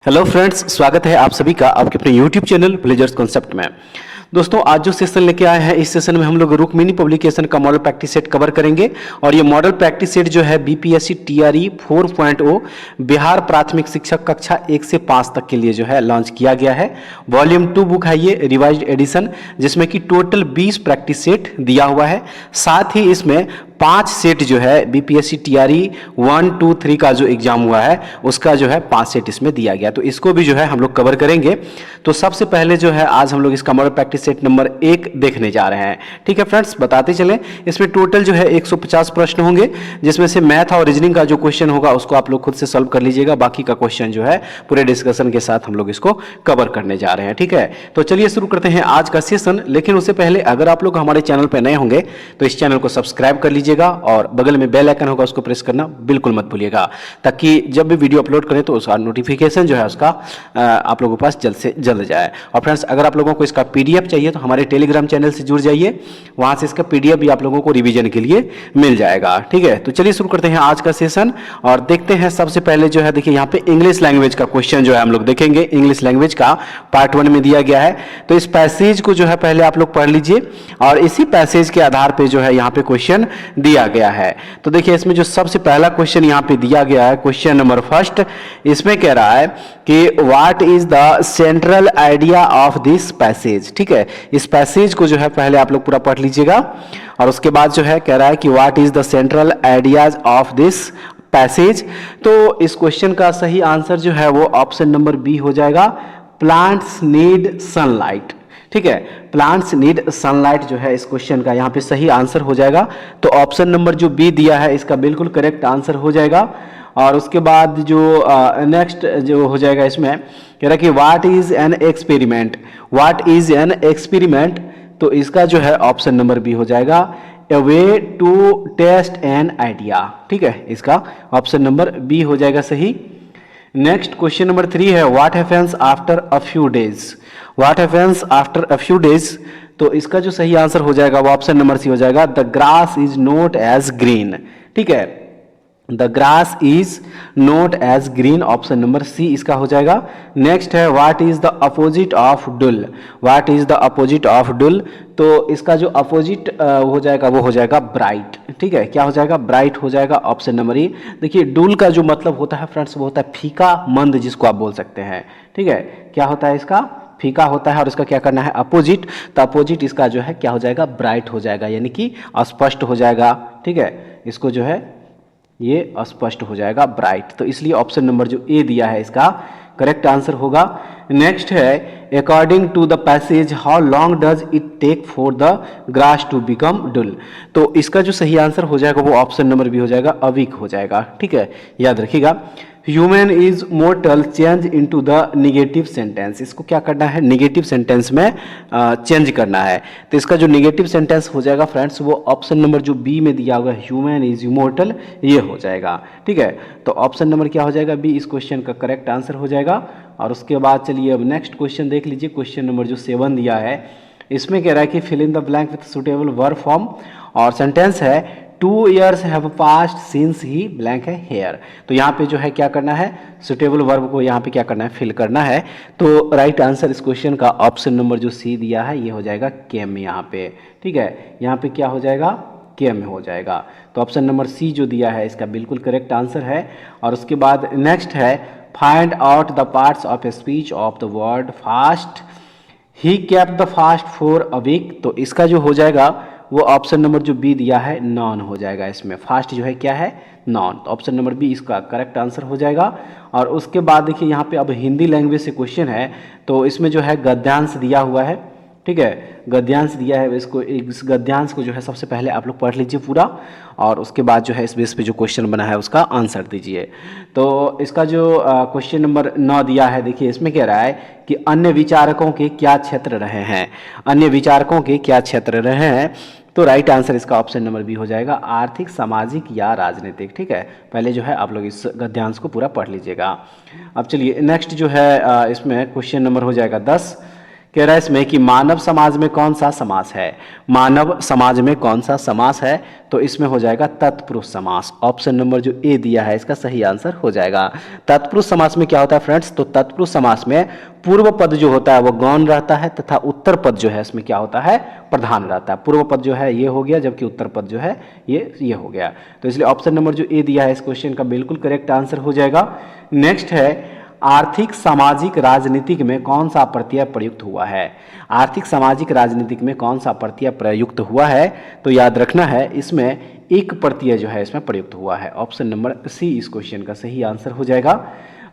Hello friends, स्वागत है आप सभी का आपके अपने यूट्यूब चैनल विलेजर्स कॉन्सेप्ट में। दोस्तों, आज जो सेशन लेके आए हैं, इस सेशन में हम लोग रुक्मिणी पब्लिकेशन का मॉडल प्रैक्टिस सेट कवर करेंगे। और ये मॉडल प्रैक्टिस सेट जो है बीपीएससी टीआरई 4.0 बिहार प्राथमिक शिक्षक कक्षा 1 से 5 तक के लिए जो है लॉन्च किया गया है। वॉल्यूम 2 बुक है ये, रिवाइज्ड एडिशन, जिसमें कि टोटल 20 प्रैक्टिस सेट दिया हुआ है। साथ ही इसमें 5 सेट जो है बीपीएससी टीआरई 1, 2, 3 का जो एग्जाम हुआ है उसका जो है 5 सेट इसमें दिया गया, तो इसको भी जो है हम लोग कवर करेंगे। तो सबसे पहले जो है आज हम लोग इसका मॉडल प्रैक्टिस सेट नंबर 1 देखने जा रहे हैं। ठीक है फ्रेंड्स, बताते चलें। इसमें टोटल जो है 150 प्रश्न होंगे, जिसमें से मैथ और रीजनिंग का जो क्वेश्चन होगा उसको आप लोग खुद से सॉल्व कर लीजिएगा। बाकी का क्वेश्चन जो है पूरे डिस्कशन के साथ हम लोग इसको कवर करने जा रहे हैं। ठीक है, तो चलिए शुरू करते हैं आज का सेशन। लेकिन उससे पहले अगर आप लोग हमारे चैनल पर नए होंगे तो इस चैनल को सब्सक्राइब कर लीजिएगा और बगल में बेल आइकन होगा उसको प्रेस करना बिल्कुल मत भूलिएगा, ताकि जब भी वीडियो अपलोड करें तो उसका नोटिफिकेशन जो है उसका आप लोगों के पास जल्द से जल्द जाए। और फ्रेंड्स, अगर आप लोगों को इसका पीडीएफ चाहिए तो हमारे टेलीग्राम चैनल से जुड़ जाइए, वहां से इसका पीडीएफ भी आप लोगों को रिवीजन के लिए मिल जाएगा। ठीक है, तो चलिए शुरू करते हैं आज का सेशन और देखते हैं। सबसे पहले जो है देखिए, यहाँ पे इंग्लिश लैंग्वेज का क्वेश्चन जो है हम लोग देखेंगे। इंग्लिश लैंग्वेज का पार्ट 1 में दिया गया है, तो इस पैसेज को जो है पहले आप लोग पढ़ लीजिए और इसी पैसेज के आधार पर जो है यहाँ पे क्वेश्चन दिया गया है। तो देखिए, इसमें जो सबसे पहला क्वेश्चन यहाँ पे दिया गया है, क्वेश्चन नंबर फर्स्ट, इसमें कह रहा है कि what is the central idea of this passage. ठीक है, इस पैसेज को जो है पहले आप लोग पूरा पढ़ लीजिएगा और उसके बाद जो है कह रहा है कि what is the central ideas of this passage. तो इस क्वेश्चन का सही आंसर जो है वो ऑप्शन नंबर बी हो जाएगा, प्लांट्स नीड सनलाइट। ठीक है, प्लांट्स नीड सनलाइट जो है इस क्वेश्चन का यहाँ पे सही आंसर हो जाएगा। तो ऑप्शन नंबर जो बी दिया है इसका बिल्कुल करेक्ट आंसर हो जाएगा। और उसके बाद जो नेक्स्ट जो हो जाएगा, इसमें कह रहा है कि what is an experiment. What is an experiment, तो इसका जो है ऑप्शन नंबर बी हो जाएगा, a way to test an idea. ठीक है, इसका ऑप्शन नंबर बी हो जाएगा सही। नेक्स्ट क्वेश्चन नंबर 3 है, what happens after a few days. What happens after a few days, तो इसका जो सही आंसर हो जाएगा वो ऑप्शन नंबर सी हो जाएगा, the grass is not as green. ठीक है, the grass is not as green, option number C इसका हो जाएगा। नेक्स्ट है, what is the opposite of dull. What is the opposite of dull, तो इसका जो अपोजिट हो जाएगा वो हो जाएगा ब्राइट। ठीक है, क्या हो जाएगा, ब्राइट हो जाएगा, ऑप्शन नंबर ई। देखिए, डुल का जो मतलब होता है फ्रेंड्स वो होता है फीका मंद, जिसको आप बोल सकते हैं। ठीक है, क्या होता है इसका, फीका होता है, और इसका क्या करना है अपोजिट, तो अपोजिट इसका जो है क्या हो जाएगा, ब्राइट हो जाएगा, यानी कि अस्पष्ट हो जाएगा। ठीक है, इसको जो है ये अस्पष्ट हो जाएगा, ब्राइट। तो इसलिए ऑप्शन नंबर जो ए दिया है इसका करेक्ट आंसर होगा। नेक्स्ट है, according to the passage how long does it take for the grass to become dull, तो इसका जो सही आंसर हो जाएगा वो ऑप्शन नंबर बी हो जाएगा, अ वीक हो जाएगा। ठीक है, याद रखिएगा। Human is mortar change into the negative sentence, इसको क्या करना है, निगेटिव सेंटेंस में चेंज करना है। तो इसका जो निगेटिव सेंटेंस हो जाएगा फ्रेंड्स वो ऑप्शन नंबर जो बी में दिया हुआ है, ह्यूमन इज इमोर्टल, ये हो जाएगा। ठीक है, तो ऑप्शन नंबर क्या हो जाएगा, बी इस क्वेश्चन का करेक्ट आंसर हो जाएगा। और उसके बाद चलिए अब नेक्स्ट क्वेश्चन देख लीजिए, क्वेश्चन नंबर जो 7 दिया है, इसमें कह रहा है कि fill in the blank with suitable verb form, और सेंटेंस है 2 years have passed since ही ब्लैंक है हेयर। तो यहाँ पे जो है क्या करना है, सुटेबल वर्ब को यहाँ पे क्या करना है, फिल करना है। तो राइट आंसर इस क्वेश्चन का ऑप्शन नंबर जो सी दिया है ये हो जाएगा केम यहाँ पे। ठीक है, यहाँ पे क्या हो जाएगा, केम हो जाएगा। तो ऑप्शन नंबर सी जो दिया है इसका बिल्कुल करेक्ट आंसर है। और उसके बाद नेक्स्ट है, find out the parts of a speech of the word fast, he kept the fast for a week, तो इसका जो हो जाएगा वो ऑप्शन नंबर जो बी दिया है नॉन हो जाएगा। इसमें फास्ट जो है क्या है, नॉन, तो ऑप्शन नंबर बी इसका करेक्ट आंसर हो जाएगा। और उसके बाद देखिए यहाँ पे अब हिंदी लैंग्वेज से क्वेश्चन है, तो इसमें जो है गद्यांश दिया हुआ है। ठीक है, गद्यांश दिया है, इसको इस गद्यांश को जो है सबसे पहले आप लोग पढ़ लीजिए पूरा, और उसके बाद जो है इस बेस पे जो क्वेश्चन बना है उसका आंसर दीजिए। तो इसका जो क्वेश्चन नंबर 9 दिया है, देखिए इसमें कह रहा है कि अन्य विचारकों के क्या क्षेत्र रहे हैं। अन्य विचारकों के क्या क्षेत्र रहे हैं, तो राइट आंसर इसका ऑप्शन नंबर बी हो जाएगा, आर्थिक, सामाजिक या राजनीतिक। ठीक है, पहले जो है आप लोग इस गद्यांश को पूरा पढ़ लीजिएगा। अब चलिए नेक्स्ट जो है इसमें क्वेश्चन नंबर हो जाएगा 10, कह रहा है इसमें कि मानव समाज में कौन सा समास है, मानव समाज में कौन सा समास है, तो इसमें हो जाएगा तत्पुरुष समास। ऑप्शन नंबर जो ए दिया है इसका सही आंसर हो जाएगा। तत्पुरुष समास में क्या होता है फ्रेंड्स, तो तत्पुरुष समास में पूर्व पद जो होता है वो गौण रहता है तथा उत्तर पद जो है इसमें क्या होता है, प्रधान रहता है। पूर्व पद जो है ये हो गया, जबकि उत्तर पद जो है ये हो गया। तो इसलिए ऑप्शन नंबर जो ए दिया है इस क्वेश्चन का बिल्कुल करेक्ट आंसर हो जाएगा। नेक्स्ट है आर्थिक सामाजिक राजनीतिक में कौन सा प्रत्यय प्रयुक्त हुआ है। आर्थिक सामाजिक राजनीतिक में कौन सा प्रत्यय प्रयुक्त हुआ है, तो याद रखना है इसमें एक प्रत्यय जो है इसमें प्रयुक्त हुआ है। ऑप्शन नंबर सी इस क्वेश्चन का सही आंसर हो जाएगा।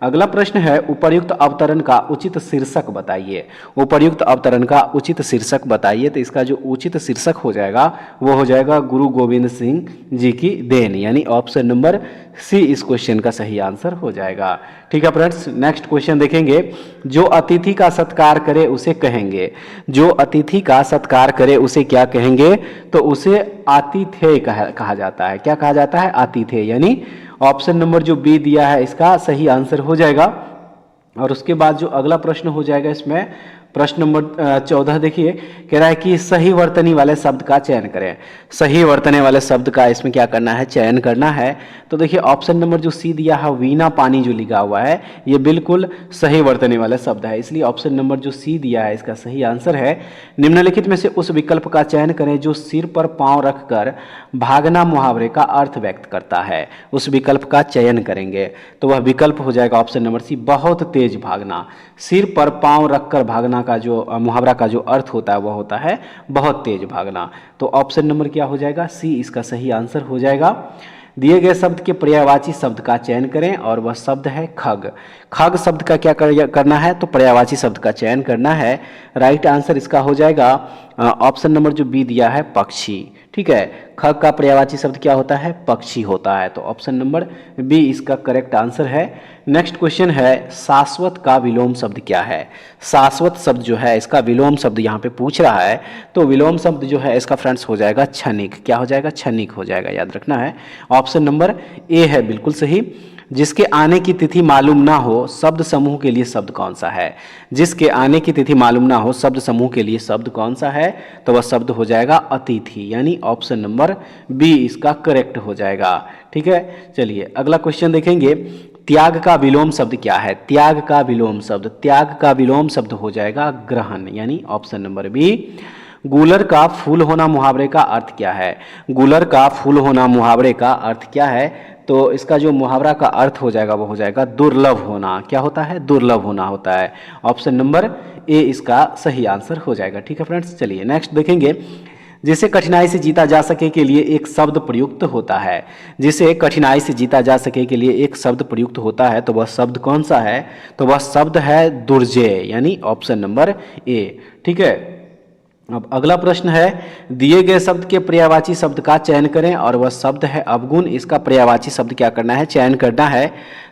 अगला प्रश्न है उपर्युक्त अवतरण का उचित शीर्षक बताइए। उपर्युक्त अवतरण का उचित शीर्षक बताइए, तो इसका जो उचित शीर्षक हो जाएगा वो हो जाएगा गुरु गोविंद सिंह जी की देन, यानी ऑप्शन नंबर सी इस क्वेश्चन का सही आंसर हो जाएगा। ठीक है फ्रेंड्स, नेक्स्ट क्वेश्चन देखेंगे। जो अतिथि का सत्कार करे उसे कहेंगे, जो अतिथि का सत्कार करे उसे क्या कहेंगे, तो उसे आतिथेय कहा जाता है। क्या कहा जाता है, आतिथेय, यानी ऑप्शन नंबर जो बी दिया है इसका सही आंसर हो जाएगा। और उसके बाद जो अगला प्रश्न हो जाएगा इसमें प्रश्न नंबर 14 देखिए, कह रहा है कि सही वर्तनी वाले शब्द का चयन करें। सही वर्तने वाले शब्द का इसमें क्या करना है, चयन करना है। तो देखिए ऑप्शन नंबर जो सी दिया है वीणा पानी जो लिखा हुआ है ये बिल्कुल सही वर्तने वाला शब्द है, इसलिए ऑप्शन नंबर जो सी दिया है इसका सही आंसर है। निम्नलिखित में से उस विकल्प का चयन करें जो सिर पर पांव रखकर भागना मुहावरे का अर्थ व्यक्त करता है। उस विकल्प का चयन करेंगे तो वह विकल्प हो जाएगा ऑप्शन नंबर सी, बहुत तेज भागना। सिर पर पांव रखकर भागना का जो मुहावरा का जो अर्थ होता है वह होता है बहुत तेज भागना। तो ऑप्शन नंबर क्या हो जाएगा, सी इसका सही आंसर हो जाएगा। दिए गए शब्द के पर्यायवाची शब्द का चयन करें और वह शब्द है खग। खग शब्द का क्या करना है, तो पर्यायवाची शब्द का चयन करना है। राइट आंसर इसका हो जाएगा ऑप्शन नंबर जो बी दिया है पक्षी। ठीक है, खग का पर्यायवाची शब्द क्या होता है, पक्षी होता है। तो ऑप्शन नंबर बी इसका करेक्ट आंसर है। नेक्स्ट क्वेश्चन है शाश्वत का विलोम शब्द क्या है। शाश्वत शब्द जो है इसका विलोम शब्द यहाँ पे पूछ रहा है, तो विलोम शब्द जो है इसका फ्रेंड्स हो जाएगा क्षणिक। क्या हो जाएगा, क्षणिक हो जाएगा, याद रखना है। ऑप्शन नंबर ए है बिल्कुल सही। जिसके आने की तिथि मालूम ना हो शब्द समूह के लिए शब्द कौन सा है। जिसके आने की तिथि मालूम ना हो शब्द समूह के लिए शब्द कौन सा है, तो वह शब्द हो जाएगा अतिथि, यानी ऑप्शन नंबर बी इसका करेक्ट हो जाएगा। ठीक है, चलिए अगला क्वेश्चन देखेंगे। त्याग का विलोम शब्द क्या है। त्याग का विलोम शब्द, त्याग का विलोम शब्द हो जाएगा ग्रहण, यानी ऑप्शन नंबर बी। गुलर का फूल होना मुहावरे का अर्थ क्या है। गुलर का फूल होना मुहावरे का अर्थ क्या है, तो इसका जो मुहावरा का अर्थ हो जाएगा वो हो जाएगा दुर्लभ होना। क्या होता है, दुर्लभ होना होता है। ऑप्शन नंबर ए इसका सही आंसर हो जाएगा। ठीक है फ्रेंड्स, चलिए नेक्स्ट देखेंगे। जिसे कठिनाई से जीता जा सके के लिए एक शब्द प्रयुक्त होता है। जिसे कठिनाई से जीता जा सके के लिए एक शब्द प्रयुक्त होता है, तो वह शब्द कौन सा है, तो वह शब्द है दुर्जय, यानी ऑप्शन नंबर ए। ठीक है, अब अगला प्रश्न है दिए गए शब्द के पर्यायवाची शब्द का चयन करें और वह शब्द है अवगुण। इसका पर्यायवाची शब्द क्या करना है, चयन करना है।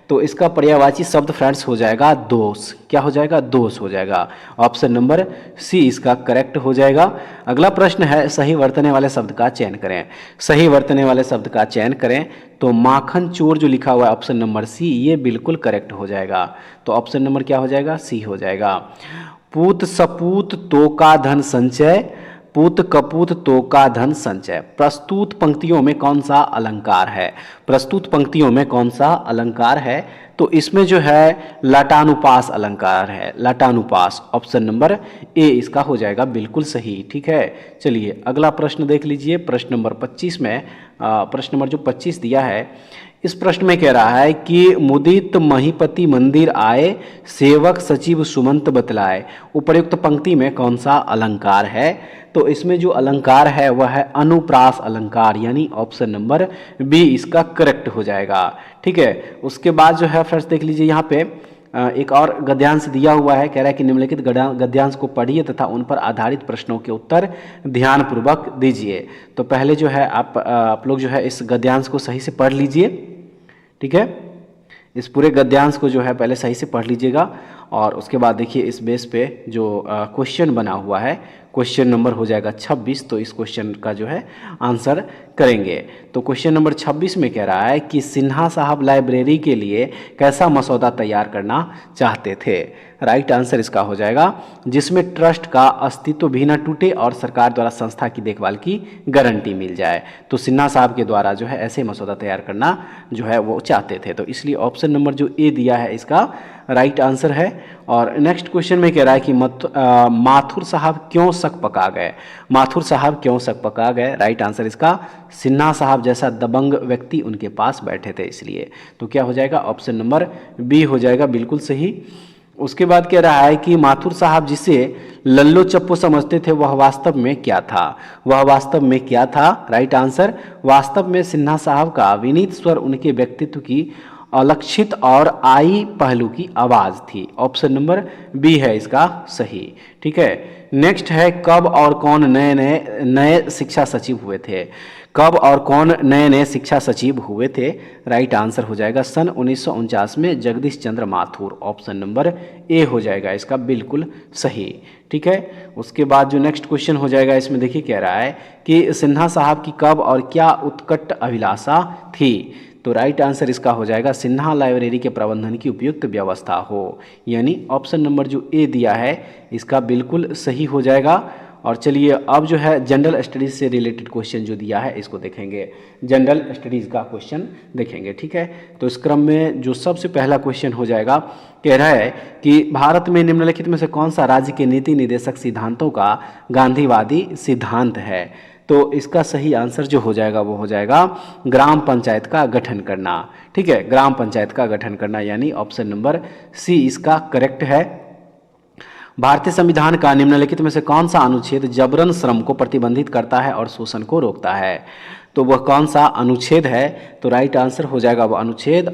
तो इसका पर्यायवाची शब्द फ्रेंड्स हो जाएगा दोष। क्या हो जाएगा, दोष हो जाएगा। ऑप्शन नंबर सी इसका करेक्ट हो जाएगा। अगला प्रश्न है सही वर्तने वाले शब्द का चयन करें। सही वर्तने वाले शब्द का चयन करें तो माखन चोर जो लिखा हुआ है ऑप्शन नंबर सी ये बिल्कुल करेक्ट हो जाएगा। तो ऑप्शन नंबर क्या हो जाएगा, सी हो जाएगा। पूत सपूत तो का धन संचय, पूत कपूत तो का धन संचय। प्रस्तुत पंक्तियों में कौन सा अलंकार है। प्रस्तुत पंक्तियों में कौन सा अलंकार है, तो इसमें जो है लटानुपास अलंकार है। लटानुपास ऑप्शन नंबर ए इसका हो जाएगा बिल्कुल सही। ठीक है, चलिए अगला प्रश्न देख लीजिए। प्रश्न नंबर 25 में प्रश्न नंबर जो 25 दिया है इस प्रश्न में कह रहा है कि मुदित महीपति मंदिर आए सेवक सचिव सुमंत बतलाए। उपर्युक्त पंक्ति में कौन सा अलंकार है, तो इसमें जो अलंकार है वह है अनुप्रास अलंकार, यानी ऑप्शन नंबर बी इसका करेक्ट हो जाएगा। ठीक है, उसके बाद जो है फ्रेंड्स देख लीजिए यहाँ पे एक और गद्यांश दिया हुआ है। कह रहा है कि निम्नलिखित गद्यांश को पढ़िए तथा उन पर आधारित प्रश्नों के उत्तर ध्यानपूर्वक दीजिए। तो पहले जो है आप लोग जो है इस गद्यांश को सही से पढ़ लीजिए। ठीक है, इस पूरे गद्यांश को जो है पहले सही से पढ़ लीजिएगा और उसके बाद देखिए इस बेस पे जो क्वेश्चन बना हुआ है क्वेश्चन नंबर हो जाएगा 26। तो इस क्वेश्चन का जो है आंसर करेंगे। तो क्वेश्चन नंबर 26 में कह रहा है कि सिन्हा साहब लाइब्रेरी के लिए कैसा मसौदा तैयार करना चाहते थे। राइट आंसर इसका हो जाएगा जिसमें ट्रस्ट का अस्तित्व भी न टूटे और सरकार द्वारा संस्था की देखभाल की गारंटी मिल जाए। तो सिन्हा साहब के द्वारा जो है ऐसे मसौदा तैयार करना जो है वो चाहते थे। तो इसलिए ऑप्शन नंबर जो ए दिया है इसका राइट आंसर है। और नेक्स्ट क्वेश्चन में कह रहा है कि माथुर साहब क्यों शक पका गए। माथुर साहब क्यों शक पका गए। राइट आंसर इसका सिन्हा साहब जैसा दबंग व्यक्ति उनके पास बैठे थे इसलिए। तो क्या हो जाएगा ऑप्शन नंबर बी हो जाएगा बिल्कुल सही। उसके बाद कह रहा है कि माथुर साहब जिसे लल्लो चप्पो समझते थे वह वास्तव में क्या था। वह वास्तव में क्या था। राइट आंसर वास्तव में सिन्हा साहब का विनीत स्वर उनके व्यक्तित्व की अलक्षित और आई पहलू की आवाज थी। ऑप्शन नंबर बी है इसका सही। ठीक है, नेक्स्ट है कब और कौन नए शिक्षा सचिव हुए थे। कब और कौन नए शिक्षा सचिव हुए थे। राइट आंसर हो जाएगा सन 1949 में जगदीश चंद्र माथुर। ऑप्शन नंबर ए हो जाएगा इसका बिल्कुल सही। ठीक है, उसके बाद जो नेक्स्ट क्वेश्चन हो जाएगा इसमें देखिए कह रहा है कि सिन्हा साहब की कब और क्या उत्कट अभिलाषा थी। तो राइट आंसर इसका हो जाएगा सिन्हा लाइब्रेरी के प्रबंधन की उपयुक्त व्यवस्था हो, यानी ऑप्शन नंबर जो ए दिया है इसका बिल्कुल सही हो जाएगा। और चलिए अब जो है जनरल स्टडीज से रिलेटेड क्वेश्चन जो दिया है इसको देखेंगे। जनरल स्टडीज का क्वेश्चन देखेंगे। ठीक है, तो इस क्रम में जो सबसे पहला क्वेश्चन हो जाएगा कह रहा है कि भारत में निम्नलिखित में से कौन सा राज्य के नीति निर्देशक सिद्धांतों का गांधीवादी सिद्धांत है। तो इसका सही आंसर जो हो जाएगा वो हो जाएगा ग्राम पंचायत का गठन करना। ठीक है, ग्राम पंचायत का गठन करना, यानी ऑप्शन नंबर सी इसका करेक्ट है। भारतीय संविधान का निम्नलिखित में से कौन सा अनुच्छेद जबरन श्रम को प्रतिबंधित करता है और शोषण को रोकता है। तो वह कौन सा अनुच्छेद है। तो राइट आंसर हो जाएगा वह अनुच्छेद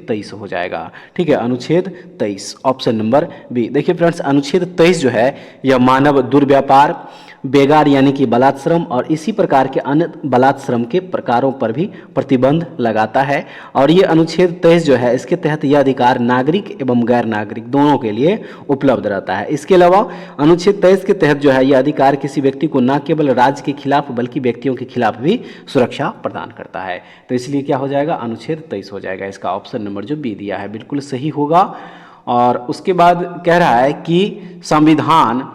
23 हो जाएगा। ठीक है, अनुच्छेद 23 ऑप्शन नंबर बी। देखिए फ्रेंड्स, अनुच्छेद 23 जो है यह मानव दुर्व्यापार, बेगार यानी कि बलात् श्रम और इसी प्रकार के अन्य बलात् श्रम के प्रकारों पर भी प्रतिबंध लगाता है। और ये अनुच्छेद 23 जो है इसके तहत यह अधिकार नागरिक एवं गैर नागरिक दोनों के लिए उपलब्ध रहता है। इसके अलावा अनुच्छेद 23 के तहत जो है यह अधिकार किसी व्यक्ति को न केवल राज्य के खिलाफ बल्कि व्यक्तियों के खिलाफ भी सुरक्षा प्रदान करता है। तो इसलिए क्या हो जाएगा अनुच्छेद 23 हो जाएगा। इसका ऑप्शन नंबर जो बी दिया है बिल्कुल सही होगा। और उसके बाद कह रहा है कि संविधान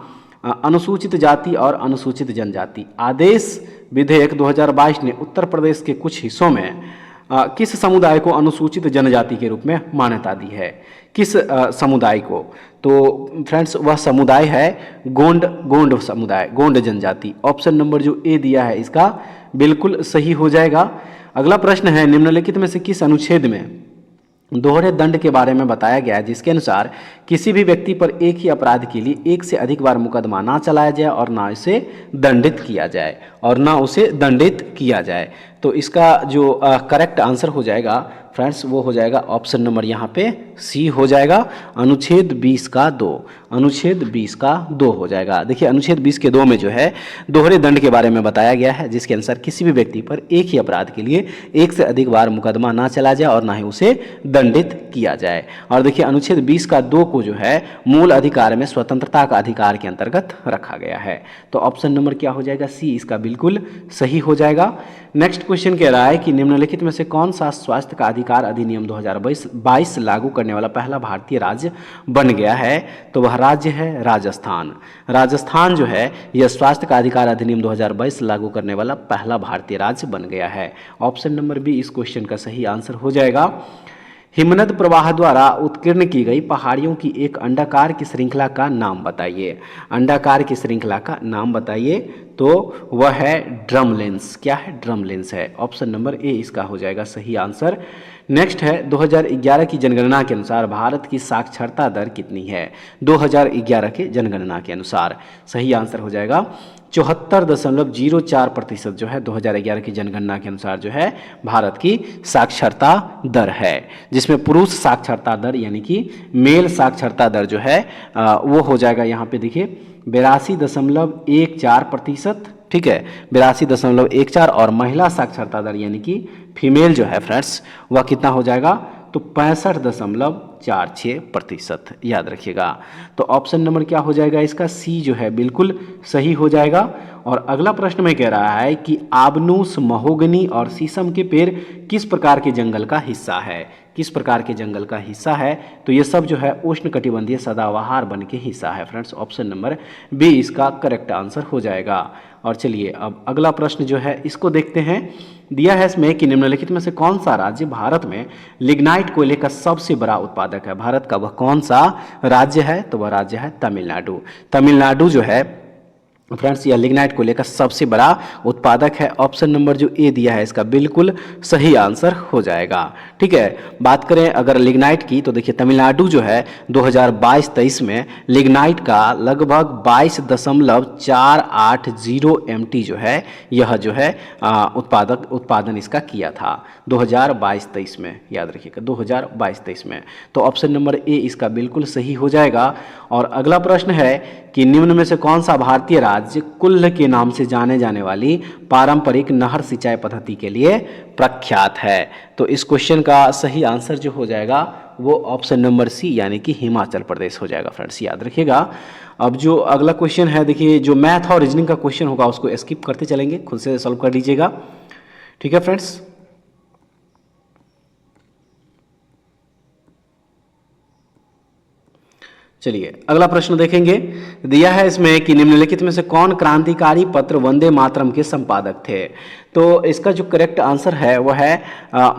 अनुसूचित जाति और अनुसूचित जनजाति आदेश विधेयक 2022 ने उत्तर प्रदेश के कुछ हिस्सों में किस समुदाय को अनुसूचित जनजाति के रूप में मान्यता दी है। किस समुदाय को। तो फ्रेंड्स वह समुदाय है गोंड समुदाय, गोंड जनजाति। ऑप्शन नंबर जो ए दिया है इसका बिल्कुल सही हो जाएगा। अगला प्रश्न है निम्नलिखित में से किस अनुच्छेद में दोहरे दंड के बारे में बताया गया है जिसके अनुसार किसी भी व्यक्ति पर एक ही अपराध के लिए एक से अधिक बार मुकदमा ना चलाया जाए और ना उसे दंडित किया जाए। तो इसका जो करेक्ट आंसर हो जाएगा फ्रेंड्स वो हो जाएगा ऑप्शन नंबर यहाँ पे सी हो जाएगा अनुच्छेद 20 का 2। अनुच्छेद 20 का 2 हो जाएगा। देखिए अनुच्छेद 20 के 2 में जो है दोहरे दंड के बारे में बताया गया है जिसके अनुसार किसी भी व्यक्ति पर एक ही अपराध के लिए एक से अधिक बार मुकदमा ना चला जाए और ना ही उसे दंडित किया जाए। और देखिए अनुच्छेद 20 का 2 को जो है मूल अधिकार में स्वतंत्रता का अधिकार के अंतर्गत रखा गया है। तो ऑप्शन नंबर क्या हो जाएगा सी इसका बिल्कुल सही हो जाएगा। नेक्स्ट क्वेश्चन कह रहा है कि निम्नलिखित में से कौन सा स्वास्थ्य का अधिकार अधिनियम 2022 लागू करने वाला पहला भारतीय राज्य बन गया है। तो वह राज्य है राजस्थान। राजस्थान जो है यह स्वास्थ्य का अधिकार अधिनियम 2022 लागू करने वाला पहला भारतीय राज्य बन गया है। ऑप्शन नंबर बी इस क्वेश्चन का सही आंसर हो जाएगा। हिमनद प्रवाह द्वारा उत्कीर्ण की गई पहाड़ियों की एक अंडाकार की श्रृंखला का नाम बताइए। अंडाकार की श्रृंखला का नाम बताइए। तो वह है ड्रमलेंस। क्या है ड्रमलेंस है। ऑप्शन नंबर ए इसका हो जाएगा सही आंसर। नेक्स्ट है 2011 की जनगणना के अनुसार भारत की साक्षरता दर कितनी है। 2011 के जनगणना के अनुसार सही आंसर हो जाएगा 74.04% जो है 2011 की जनगणना के अनुसार जो है भारत की साक्षरता दर है, जिसमें पुरुष साक्षरता दर यानी कि मेल साक्षरता दर जो है वो हो जाएगा यहाँ पे देखिए 82.14%। ठीक है 82.14 और महिला साक्षरता दर यानी कि फीमेल जो है फ्रेंड्स वह कितना हो जाएगा तो 65.6 0.46%, याद रखिएगा। तो ऑप्शन नंबर क्या हो जाएगा इसका, सी जो है बिल्कुल सही हो जाएगा। और अगला प्रश्न में कह रहा है कि आबनूस, महोगनी और शीशम के पेड़ किस प्रकार के जंगल का हिस्सा है, किस प्रकार के जंगल का हिस्सा है। तो ये सब जो है उष्णकटिबंधीय सदाबहार वन के हिस्सा है फ्रेंड्स। ऑप्शन नंबर बी इसका करेक्ट आंसर हो जाएगा। और चलिए अब अगला प्रश्न जो है इसको देखते हैं। दिया है इसमें कि निम्नलिखित में से कौन सा राज्य भारत में लिग्नाइट कोयले का सबसे बड़ा उत्पादक है। भारत का वह कौन सा राज्य है, तो वह राज्य है तमिलनाडु। तमिलनाडु जो है फ्रेंड्स यह लिग्नाइट कोयले का सबसे बड़ा उत्पादक है। ऑप्शन नंबर जो ए दिया है इसका बिल्कुल सही आंसर हो जाएगा। ठीक है, बात करें अगर लिग्नाइट की, तो देखिए तमिलनाडु जो है 2022-23 में लिग्नाइट का लगभग 22.480 MT जो है यह जो है उत्पादन इसका किया था 2022-23 में, याद रखिएगा 2022-23 में। तो ऑप्शन नंबर ए इसका बिल्कुल सही हो जाएगा। और अगला प्रश्न है कि निम्न में से कौन सा भारतीय राज्य कुल्ल के नाम से जाने जाने वाली पारंपरिक नहर सिंचाई पद्धति के लिए प्रख्यात है। तो इस क्वेश्चन का सही आंसर जो हो जाएगा वो ऑप्शन नंबर सी यानी कि हिमाचल प्रदेश हो जाएगा फ्रेंड्स, याद रखिएगा। अब जो अगला क्वेश्चन है, देखिए जो मैथ और रीजनिंग का क्वेश्चन होगा उसको स्किप करते चलेंगे, खुद से सॉल्व कर लीजिएगा। ठीक है फ्रेंड्स, चलिए अगला प्रश्न देखेंगे। दिया है इसमें कि निम्नलिखित में से कौन क्रांतिकारी पत्र वंदे मातरम के संपादक थे। तो इसका जो करेक्ट आंसर है वह है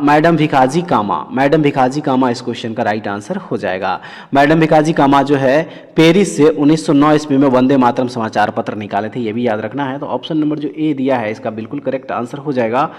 मैडम भिकाजी कामा। मैडम भिकाजी कामा इस क्वेश्चन का राइट आंसर हो जाएगा। मैडम भिकाजी कामा जो है पेरिस से 1909 ईस्वी में वंदे मातरम समाचार पत्र निकाले थे, ये भी याद रखना है। तो ऑप्शन नंबर जो ए दिया है इसका बिल्कुल करेक्ट आंसर हो जाएगा।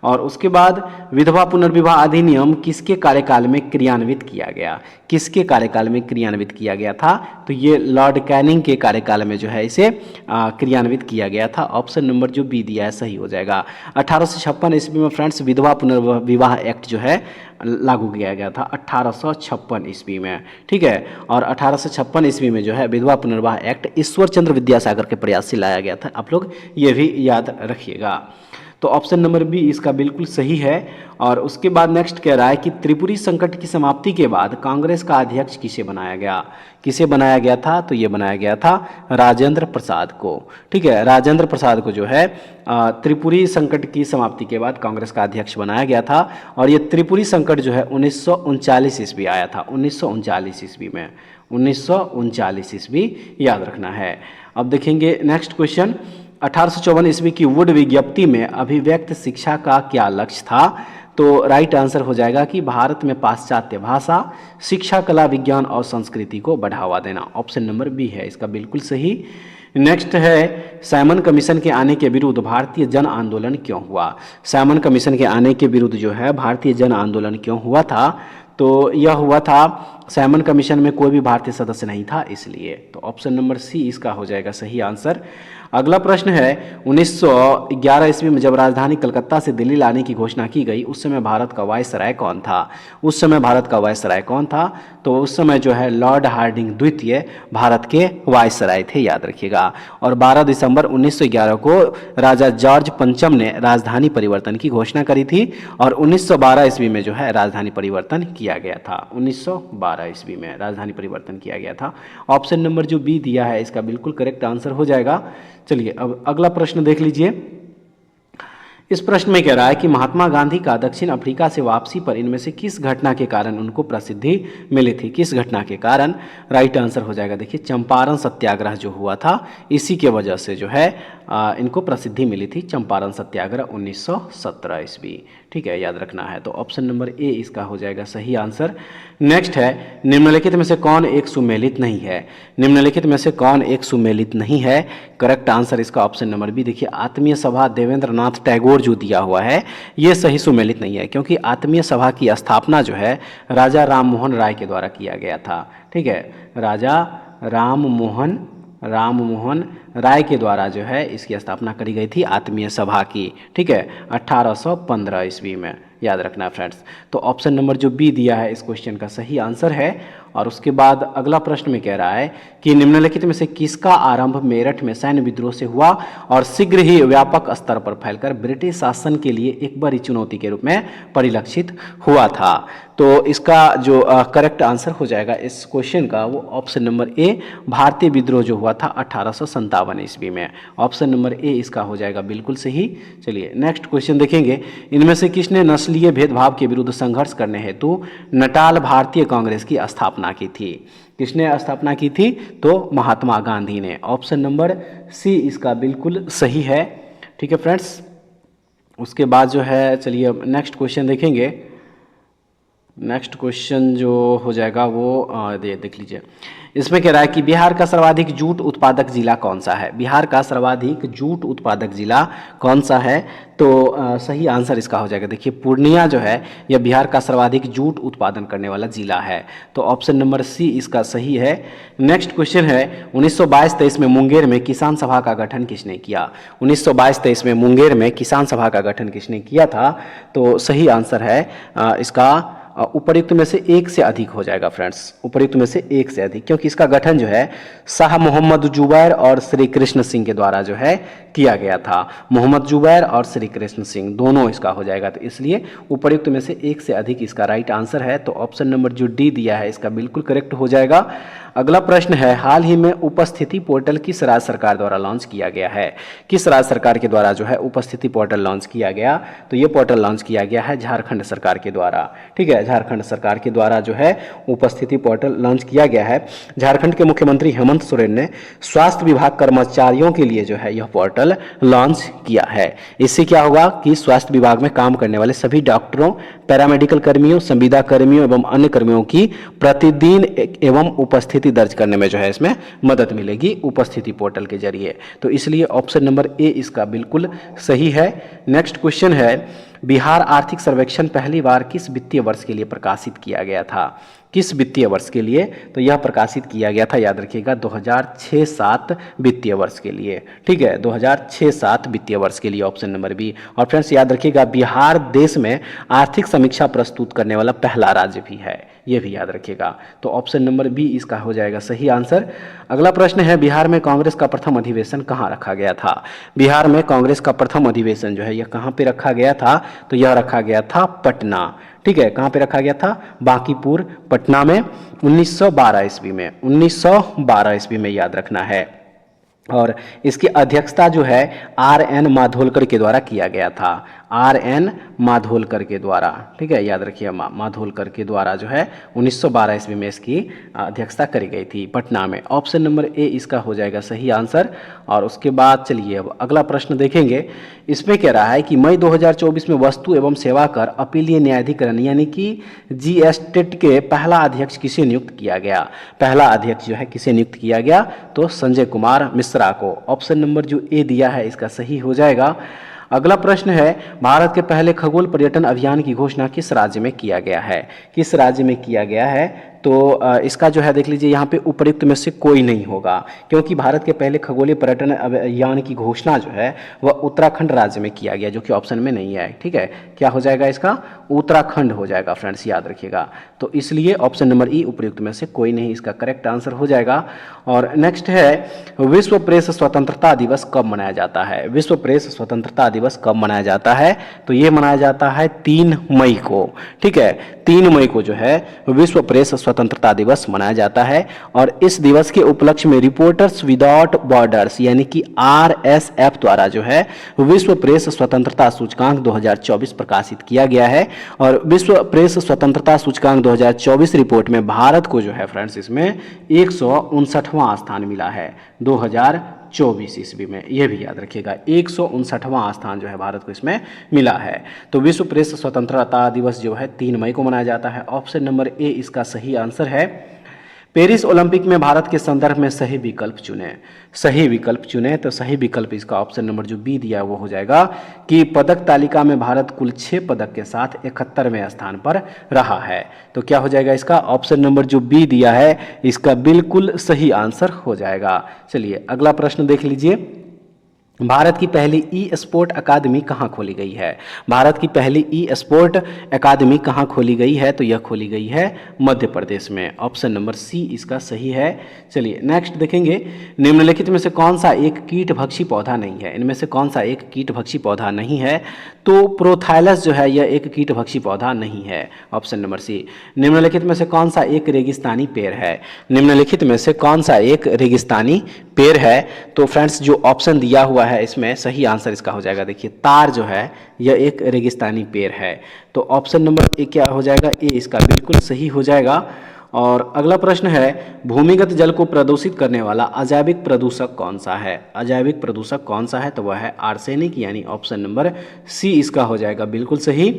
और उसके बाद विधवा पुनर्विवाह अधिनियम किसके कार्यकाल में क्रियान्वित किया गया, किसके कार्यकाल में क्रियान्वित किया गया था। तो ये लॉर्ड कैनिंग के कार्यकाल में जो है इसे क्रियान्वित किया गया था। ऑप्शन नंबर जो बी दिया है सही हो जाएगा। 1856 ईस्वी में फ्रेंड्स विधवा पुनर्विवाह एक्ट जो है लागू किया गया था 1856 ईस्वी में। ठीक है, और 1856 ईस्वी में जो है विधवा पुनर्विवाह एक्ट ईश्वर चंद्र विद्यासागर के प्रयास से लाया गया था। आप लोग ये भी याद रखिएगा। तो ऑप्शन नंबर बी इसका बिल्कुल सही है। और उसके बाद नेक्स्ट कह रहा है कि त्रिपुरी संकट की समाप्ति के बाद कांग्रेस का अध्यक्ष किसे बनाया गया, किसे बनाया गया था। तो ये बनाया गया था राजेंद्र प्रसाद को। ठीक है, राजेंद्र प्रसाद को जो है त्रिपुरी संकट की समाप्ति के बाद कांग्रेस का अध्यक्ष बनाया गया था। और ये त्रिपुरी संकट जो है 1939 ईस्वी आया था, 1939 ईस्वी में, 1939 ईस्वी याद रखना है। अब देखेंगे नेक्स्ट क्वेश्चन। 1854 ईस्वी की वुड विज्ञप्ति में अभिव्यक्त शिक्षा का क्या लक्ष्य था। तो राइट आंसर हो जाएगा कि भारत में पाश्चात्य भाषा, शिक्षा, कला, विज्ञान और संस्कृति को बढ़ावा देना। ऑप्शन नंबर बी है इसका बिल्कुल सही। नेक्स्ट है साइमन कमीशन के आने के विरुद्ध भारतीय जन आंदोलन क्यों हुआ। साइमन कमीशन के आने के विरुद्ध जो है भारतीय जन आंदोलन क्यों हुआ था। तो यह हुआ था साइमन कमीशन में कोई भी भारतीय सदस्य नहीं था इसलिए। तो ऑप्शन नंबर सी इसका हो जाएगा सही आंसर। अगला प्रश्न है 1911 ईस्वी में जब राजधानी कलकत्ता से दिल्ली लाने की घोषणा की गई उस समय भारत का वायसराय कौन था। उस समय भारत का वायसराय कौन था। तो उस समय जो है लॉर्ड हार्डिंग द्वितीय भारत के वायसराय थे, याद रखिएगा। और 12 दिसंबर 1911 को राजा जॉर्ज पंचम ने राजधानी परिवर्तन की घोषणा करी थी। और 1912 ईस्वी में जो है राजधानी परिवर्तन किया गया था, 1912 ईस्वी में राजधानी परिवर्तन किया गया था। ऑप्शन नंबर जो बी दिया है इसका बिल्कुल करेक्ट आंसर हो जाएगा। चलिए अब अगला प्रश्न देख लीजिए। इस प्रश्न में कह रहा है कि महात्मा गांधी का दक्षिण अफ्रीका से वापसी पर इनमें से किस घटना के कारण उनको प्रसिद्धि मिली थी, किस घटना के कारण। राइट आंसर हो जाएगा देखिए चंपारण सत्याग्रह जो हुआ था इसी के वजह से जो है इनको प्रसिद्धि मिली थी, चंपारण सत्याग्रह 1917 ईस्वी। ठीक है, याद रखना है। तो ऑप्शन नंबर ए इसका हो जाएगा सही आंसर। नेक्स्ट है निम्नलिखित में से कौन एक सुमेलित नहीं है। निम्नलिखित में से कौन एक सुमेलित नहीं है। करेक्ट आंसर इसका ऑप्शन नंबर बी देखिए आत्मीय सभा देवेंद्र नाथ टैगोर जो दिया हुआ है ये सही सुमेलित नहीं है, क्योंकि आत्मीय सभा की स्थापना जो है राजा राम मोहन राय के द्वारा किया गया था। ठीक है, राजा राम मोहन राय के द्वारा जो है इसकी स्थापना करी गई थी आत्मीय सभा की। ठीक है, 1815 ईस्वी में, याद रखना फ्रेंड्स। तो ऑप्शन नंबर जो बी दिया है इस क्वेश्चन का सही आंसर है। और उसके बाद अगला प्रश्न में कह रहा है कि निम्नलिखित में से किसका आरंभ मेरठ में सैन्य विद्रोह से हुआ और शीघ्र ही व्यापक स्तर पर फैलकर ब्रिटिश शासन के लिए एक बड़ी चुनौती के रूप में परिलक्षित हुआ था। तो इसका जो करेक्ट आंसर हो जाएगा इस क्वेश्चन का वो ऑप्शन नंबर ए, भारतीय विद्रोह जो हुआ था 1857 ईस्वी में। ऑप्शन नंबर ए इसका हो जाएगा बिल्कुल सही। चलिए नेक्स्ट क्वेश्चन देखेंगे, इनमें से किसने नस्लीय भेदभाव के विरुद्ध संघर्ष करने हेतु नटाल भारतीय कांग्रेस की स्थापना की थी? किसने स्थापना की थी? तो महात्मा गांधी ने। ऑप्शन नंबर सी इसका बिल्कुल सही है। ठीक है फ्रेंड्स, उसके बाद जो है चलिए नेक्स्ट क्वेश्चन देखेंगे। नेक्स्ट क्वेश्चन जो हो जाएगा वो देख लीजिए, इसमें कह रहा है कि बिहार का सर्वाधिक जूट उत्पादक जिला कौन सा है? बिहार का सर्वाधिक जूट उत्पादक जिला कौन सा है? तो सही आंसर इसका हो जाएगा, देखिए पूर्णिया जो है यह बिहार का सर्वाधिक जूट उत्पादन करने वाला जिला है। तो ऑप्शन नंबर सी इसका सही है। नेक्स्ट क्वेश्चन है, 1922-23 में मुंगेर में किसान सभा का गठन किसने किया? 1922-23 में मुंगेर में किसान सभा का गठन किसने किया था? तो सही आंसर है इसका उपर्युक्त में से एक से अधिक हो जाएगा फ्रेंड्स, उपर्युक्त में से एक से अधिक, क्योंकि इसका गठन जो है शाह मोहम्मद जुबैर और श्री कृष्ण सिंह के द्वारा जो है किया गया था। मोहम्मद जुबैर और श्री कृष्ण सिंह दोनों इसका हो जाएगा, तो इसलिए उपर्युक्त में से एक से अधिक इसका राइट आंसर है। तो ऑप्शन नंबर जो डी दिया है इसका बिल्कुल करेक्ट हो जाएगा। अगला प्रश्न है, हाल ही में उपस्थिति पोर्टल किस राज्य सरकार द्वारा लॉन्च किया गया है? किस राज्य सरकार के द्वारा जो है उपस्थिति पोर्टल लॉन्च किया गया? तो ये पोर्टल लॉन्च किया गया है झारखंड सरकार के द्वारा। ठीक है, झारखंड सरकार के द्वारा जो है उपस्थिति पोर्टल लॉन्च किया गया है। झारखंड के मुख्यमंत्री हेमंत सोरेन ने स्वास्थ्य विभाग कर्मचारियों के लिए जो है यह पोर्टल लॉन्च किया है। इससे क्या होगा कि स्वास्थ्य विभाग में काम करने वाले सभी डॉक्टरों, पैरामेडिकल कर्मियों, संविदा कर्मियों एवं अन्य कर्मियों की प्रतिदिन एवं उपस्थिति दर्ज करने में जो है इसमें मदद मिलेगी उपस्थिति पोर्टल के जरिए। तो इसलिए ऑप्शन नंबर ए इसका बिल्कुल सही है। नेक्स्ट क्वेश्चन है, बिहार आर्थिक सर्वेक्षण पहली बार किस वित्तीय वर्ष के लिए प्रकाशित किया गया था? किस वित्तीय वर्ष के लिए? तो यह प्रकाशित किया गया था, याद रखिएगा 2006-07 वित्तीय वर्ष के लिए। ठीक है, 2006-07 वित्तीय वर्ष के लिए ऑप्शन नंबर बी। और फ्रेंड्स याद रखिएगा बिहार देश में आर्थिक समीक्षा प्रस्तुत करने वाला पहला राज्य भी है, ये भी याद रखिएगा। तो ऑप्शन नंबर बी इसका हो जाएगा सही आंसर। अगला प्रश्न है, बिहार में कांग्रेस का प्रथम अधिवेशन कहाँ रखा गया था? बिहार में कांग्रेस का प्रथम अधिवेशन जो है यह कहाँ पे रखा गया था? तो यह रखा गया था पटना। ठीक है, कहाँ पे रखा गया था? बांकीपुर पटना में 1912 ईस्वी में, 1912 ईस्वी में याद रखना है। और इसकी अध्यक्षता जो है R.N. माधोलकर के द्वारा किया गया था, R.N. माधोलकर के द्वारा। ठीक है, याद रखिए माधोलकर के द्वारा जो है 1912 ईस्वी में इसकी अध्यक्षता करी गई थी पटना में। ऑप्शन नंबर ए इसका हो जाएगा सही आंसर। और उसके बाद चलिए अब अगला प्रश्न देखेंगे। इसमें कह रहा है कि मई 2024 में वस्तु एवं सेवा कर अपीलीय न्यायाधिकरण यानी कि GSTT के पहला अध्यक्ष किसे नियुक्त किया गया? पहला अध्यक्ष जो है किसे नियुक्त किया गया? तो संजय कुमार मिश्रा को। ऑप्शन नंबर जो ए दिया है इसका सही हो जाएगा। अगला प्रश्न है, भारत के पहले खगोल पर्यटन अभियान की घोषणा किस राज्य में किया गया है? किस राज्य में किया गया है? तो इसका जो है देख लीजिए यहाँ पे उपयुक्त में से कोई नहीं होगा, क्योंकि भारत के पहले खगोलीय पर्यटन अभियान की घोषणा जो है वह उत्तराखंड राज्य में किया गया, जो कि ऑप्शन में नहीं है। ठीक है, क्या हो जाएगा इसका? उत्तराखंड हो जाएगा फ्रेंड्स, याद रखिएगा। तो इसलिए ऑप्शन नंबर ई उपयुक्त में से कोई नहीं इसका करेक्ट आंसर हो जाएगा। और नेक्स्ट है, विश्व प्रेस स्वतंत्रता दिवस कब मनाया जाता है? विश्व प्रेस स्वतंत्रता दिवस कब मनाया जाता है? तो ये मनाया जाता है 3 मई को। ठीक है, 3 मई को जो है विश्व प्रेस स्वतंत्रता दिवस मनाया जाता है। और इस दिवस के उपलक्ष्य में रिपोर्टर्स विदाउट बॉर्डर्स यानी कि RSF द्वारा जो है विश्व प्रेस स्वतंत्रता सूचकांक 2024 प्रकाशित किया गया है। और विश्व प्रेस स्वतंत्रता सूचकांक 2024 रिपोर्ट में भारत को जो है फ्रेंड्स इसमें 159वां स्थान मिला है 2024 ईस्वी में, यह भी याद रखिएगा 159वां स्थान जो है भारत को इसमें मिला है। तो विश्व प्रेस स्वतंत्रता दिवस जो है 3 मई को मनाया जाता है। ऑप्शन नंबर ए इसका सही आंसर है। पेरिस ओलंपिक में भारत के संदर्भ में सही विकल्प चुने। सही विकल्प चुने, तो सही विकल्प इसका ऑप्शन नंबर जो बी दिया है वो हो जाएगा कि पदक तालिका में भारत कुल 6 पदक के साथ 71वें स्थान पर रहा है। तो क्या हो जाएगा इसका? ऑप्शन नंबर जो बी दिया है इसका बिल्कुल सही आंसर हो जाएगा। चलिए अगला प्रश्न देख लीजिए। भारत की पहली ई स्पोर्ट अकादमी कहाँ खोली गई है? भारत की पहली ई स्पोर्ट अकादमी कहाँ खोली गई है? तो यह खोली गई है मध्य प्रदेश में। ऑप्शन नंबर सी इसका सही है। चलिए नेक्स्ट देखेंगे, निम्नलिखित में से कौन सा एक कीटभक्षी पौधा नहीं है? इनमें से कौन सा एक कीटभक्षी पौधा नहीं है? तो प्रोथाइलस जो है यह एक कीटभक्षी पौधा नहीं है। Option number C. निम्नलिखित में से कौन सा एक रेगिस्तानी पेड़ है? निम्नलिखित में से कौन सा एक रेगिस्तानी पेड़ है? तो फ्रेंड्स जो ऑप्शन दिया हुआ है इसमें सही आंसर इसका हो जाएगा, देखिए तार जो है यह एक रेगिस्तानी पेड़ है। तो ऑप्शन नंबर ए क्या हो जाएगा? ए इसका बिल्कुल सही हो जाएगा। और अगला प्रश्न है, भूमिगत जल को प्रदूषित करने वाला अजैविक प्रदूषक कौन सा है? अजैविक प्रदूषक कौन सा है? तो वह है आर्सेनिक, यानी ऑप्शन नंबर सी इसका हो जाएगा बिल्कुल सही।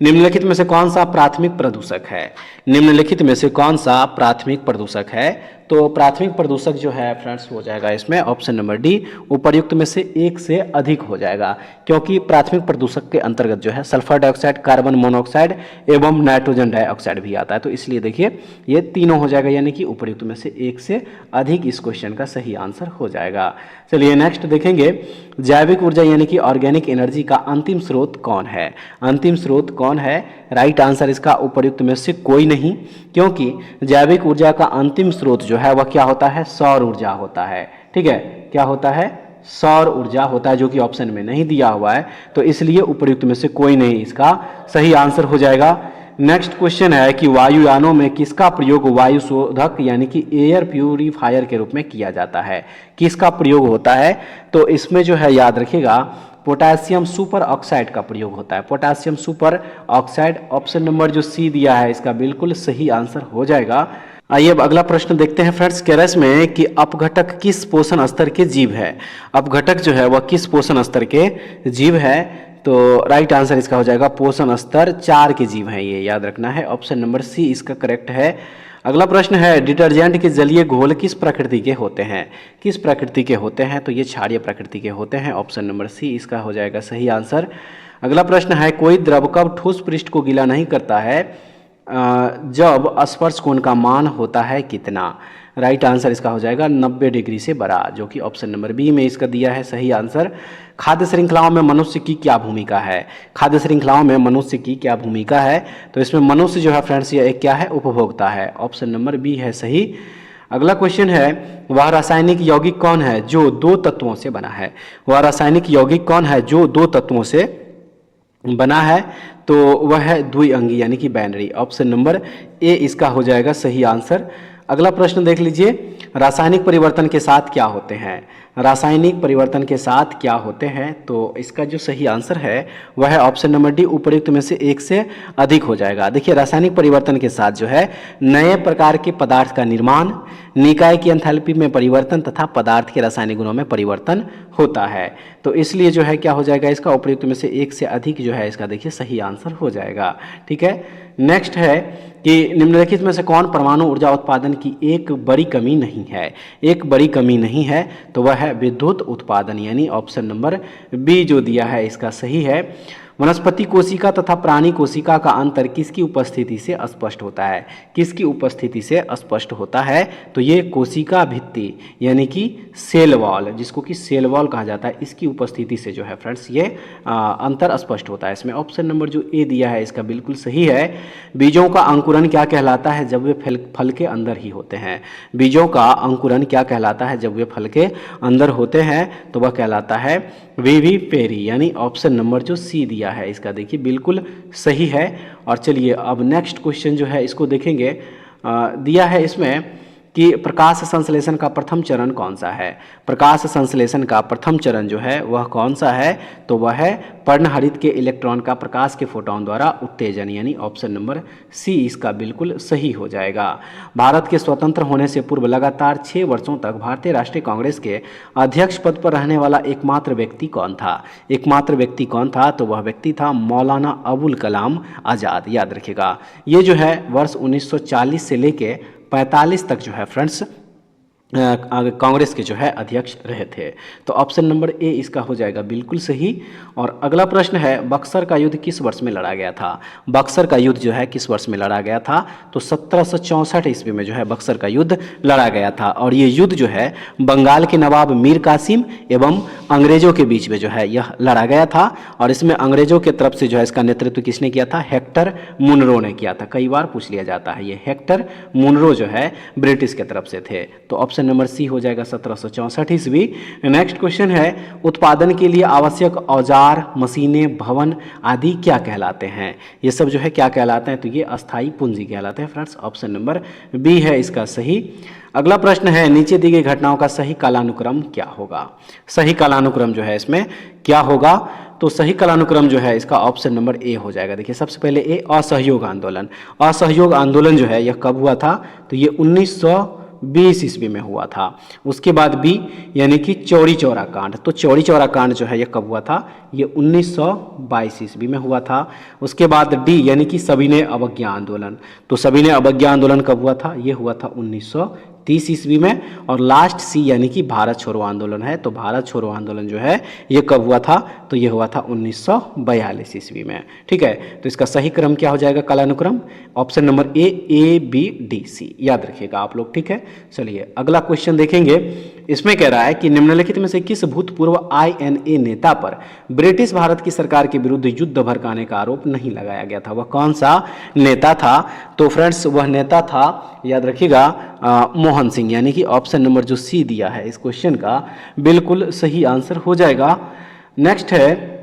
निम्नलिखित में से कौन सा प्राथमिक प्रदूषक है? निम्नलिखित में से कौन सा प्राथमिक प्रदूषक है? तो प्राथमिक प्रदूषक जो है फ्रेंड्स हो जाएगा इसमें ऑप्शन नंबर डी, उपर्युक्त में से एक से अधिक हो जाएगा, क्योंकि प्राथमिक प्रदूषक के अंतर्गत जो है सल्फर डाइऑक्साइड, कार्बन मोनोऑक्साइड एवं नाइट्रोजन डाइऑक्साइड भी आता है। तो इसलिए देखिए ये तीनों हो जाएगा, यानी कि उपर्युक्त में से एक से अधिक इस क्वेश्चन का सही आंसर हो जाएगा। चलिए नेक्स्ट देखेंगे, जैविक ऊर्जा यानी कि ऑर्गेनिक एनर्जी का अंतिम स्रोत कौन है? अंतिम स्रोत कौन है? राइट आंसर इसका उपर्युक्त में से कोई नहीं, क्योंकि जैविक ऊर्जा का अंतिम स्रोत जो है वह क्या होता है? सौर ऊर्जा होता है। ठीक है, क्या होता है? सौर ऊर्जा होता है, जो कि ऑप्शन में नहीं दिया हुआ है, तो इसलिए उपर्युक्त में से कोई नहीं इसका सही आंसर हो जाएगा। नेक्स्ट क्वेश्चन है कि वायुयानों में किसका प्रयोग वायु शोधक यानी कि एयर प्यूरिफायर के रूप में किया जाता है? किसका प्रयोग होता है? तो इसमें जो है याद रखिएगा पोटेशियम सुपर ऑक्साइड का प्रयोग होता है। Potassium super oxide, option number जो सी दिया है इसका बिल्कुल सही आंसर हो जाएगा। आइए अब अगला प्रश्न देखते हैं फ्रेंड्स, केरस में कि अपघटक किस पोषण स्तर के जीव है? अपघटक जो है वह किस पोषण स्तर के जीव है? तो राइट आंसर इसका हो जाएगा पोषण स्तर 4 के जीव हैं, ये याद रखना है। ऑप्शन नंबर सी इसका करेक्ट है। अगला प्रश्न है, डिटर्जेंट के जलीय घोल किस प्रकृति के होते हैं? किस प्रकृति के होते हैं? तो ये क्षारीय प्रकृति के होते हैं। ऑप्शन नंबर सी इसका हो जाएगा सही आंसर। अगला प्रश्न है, कोई द्रव कब ठोस पृष्ठ को गीला नहीं करता है जब स्पर्श कोण का मान होता है कितना? राइट आंसर इसका हो जाएगा 90 डिग्री से बड़ा, जो कि ऑप्शन नंबर बी में इसका दिया है सही आंसर। खाद्य श्रृंखलाओं में मनुष्य की क्या भूमिका है? खाद्य श्रृंखलाओं में मनुष्य की क्या भूमिका है? तो इसमें मनुष्य जो है फ्रेंड्स ये एक क्या है? उपभोक्ता है। ऑप्शन नंबर बी है सही। अगला क्वेश्चन है, वह रासायनिक यौगिक कौन है जो 2 तत्वों से बना है? वह रासायनिक यौगिक कौन है जो 2 तत्वों से बना है? तो वह है द्विअंगी यानी कि बाइनरी। ऑप्शन नंबर ए इसका हो जाएगा सही आंसर। अगला प्रश्न देख लीजिए, रासायनिक परिवर्तन के साथ क्या होते हैं? रासायनिक परिवर्तन के साथ क्या होते हैं? तो इसका जो सही आंसर है वह है ऑप्शन नंबर डी, उपर्युक्त में से एक से अधिक हो जाएगा। देखिए रासायनिक परिवर्तन के साथ जो है नए प्रकार के पदार्थ का निर्माण, निकाय की एंथैल्पी में परिवर्तन तथा पदार्थ के रासायनिक गुणों में परिवर्तन होता है। तो इसलिए जो है क्या हो जाएगा इसका उपर्युक्त में से एक से अधिक जो है इसका देखिए सही आंसर हो जाएगा। ठीक है, नेक्स्ट है कि निम्नलिखित में से कौन परमाणु ऊर्जा उत्पादन की एक बड़ी कमी नहीं है? एक बड़ी कमी नहीं है, तो वह है विद्युत उत्पादन, यानी ऑप्शन नंबर बी जो दिया है इसका सही है। वनस्पति कोशिका तथा प्राणी कोशिका का अंतर किसकी उपस्थिति से स्पष्ट होता है? किसकी उपस्थिति से स्पष्ट होता है? तो ये कोशिका भित्ति यानी कि सेल वॉल, जिसको कि सेल वॉल कहा जाता है, इसकी उपस्थिति से जो है फ्रेंड्स ये अंतर स्पष्ट होता है। इसमें ऑप्शन नंबर जो ए दिया है इसका बिल्कुल सही है। बीजों का अंकुरन क्या कहलाता है जब वे फल के अंदर ही होते हैं? बीजों का अंकुरन क्या कहलाता है जब वे फल के अंदर होते हैं? तो वह कहलाता है विविपेरी, यानी ऑप्शन नंबर जो सी दिया है इसका देखिए बिल्कुल सही है। और चलिए अब नेक्स्ट क्वेश्चन जो है इसको देखेंगे। दिया है इसमें कि प्रकाश संश्लेषण का प्रथम चरण कौन सा है? प्रकाश संश्लेषण का प्रथम चरण जो है वह कौन सा है? तो वह है पर्णहरित के इलेक्ट्रॉन का प्रकाश के फोटोन द्वारा उत्तेजन, यानी ऑप्शन नंबर सी इसका बिल्कुल सही हो जाएगा। भारत के स्वतंत्र होने से पूर्व लगातार 6 वर्षों तक भारतीय राष्ट्रीय कांग्रेस के अध्यक्ष पद पर रहने वाला एकमात्र व्यक्ति कौन था? एकमात्र व्यक्ति कौन था? तो वह व्यक्ति था मौलाना अबुल कलाम आज़ाद। याद रखिएगा ये जो है वर्ष 1940 से लेके 45 तक जो है फ्रेंड्स कांग्रेस के जो है अध्यक्ष रहे थे। तो ऑप्शन नंबर ए इसका हो जाएगा बिल्कुल सही। और अगला प्रश्न है, बक्सर का युद्ध किस वर्ष में लड़ा गया था? बक्सर का युद्ध जो है किस वर्ष में लड़ा गया था? तो 1764 ईस्वी में जो है बक्सर का युद्ध लड़ा गया था। और ये युद्ध जो है बंगाल के नवाब मीर कासिम एवं अंग्रेजों के बीच में जो है यह लड़ा गया था और इसमें अंग्रेजों के तरफ से जो है इसका नेतृत्व किसने किया था? हेक्टर मुनरो ने किया था। कई बार पूछ लिया जाता है, ये हेक्टर मुनरो जो है ब्रिटिश के तरफ से थे। तो ऑप्शन नंबर सी हो जाएगा 1764 ईस्वी। नेक्स्ट क्वेश्चन है, उत्पादन के लिए आवश्यक औजार, मशीनें, भवन आदि क्या कहलाते हैं? ये सब जो है क्या कहलाते हैं? तो ये अस्थाई पूंजी कहलाते हैं फ्रेंड्स। ऑप्शन नंबर बी है इसका सही। अगला प्रश्न है, नीचे दी गई घटनाओं का सही कालानुक्रम क्या होगा? सही कालानुक्रम जो है इसमें क्या होगा? तो सही कालानुक्रम जो है इसका ऑप्शन नंबर ए हो जाएगा। देखिए सबसे पहले ए, असहयोग आंदोलन। असहयोग आंदोलन जो है यह कब हुआ था? तो ये 1920 ईस्वी में हुआ था। उसके बाद बी यानी कि चौरी चौरा कांड। तो चौरी चौरा कांड जो है यह कब हुआ था? ये 1922 ईस्वी में हुआ था। उसके बाद डी यानी कि सविनय अवज्ञा आंदोलन। तो सविनय अवज्ञा आंदोलन कब हुआ था? ये हुआ था 1930 ईस्वी में। और लास्ट सी यानी कि भारत छोड़ो आंदोलन है। तो भारत छोड़ो आंदोलन जो है ये कब हुआ था? तो ये हुआ था 1942 ईस्वी में। ठीक है, तो इसका सही क्रम क्या हो जाएगा कालानुक्रम? Option number A B D C, याद रखिएगा आप लोग। ठीक है, चलिए अगला क्वेश्चन देखेंगे। इसमें कह रहा है कि निम्नलिखित में से किस भूतपूर्व INA नेता पर ब्रिटिश भारत की सरकार के विरुद्ध युद्ध भड़काने का आरोप नहीं लगाया गया था? वह कौन सा नेता था? तो फ्रेंड्स वह नेता था, याद रखिएगा, मोहन सिंह, यानी कि ऑप्शन नंबर जो सी दिया है इस क्वेश्चन का बिल्कुल सही आंसर हो जाएगा। नेक्स्ट है,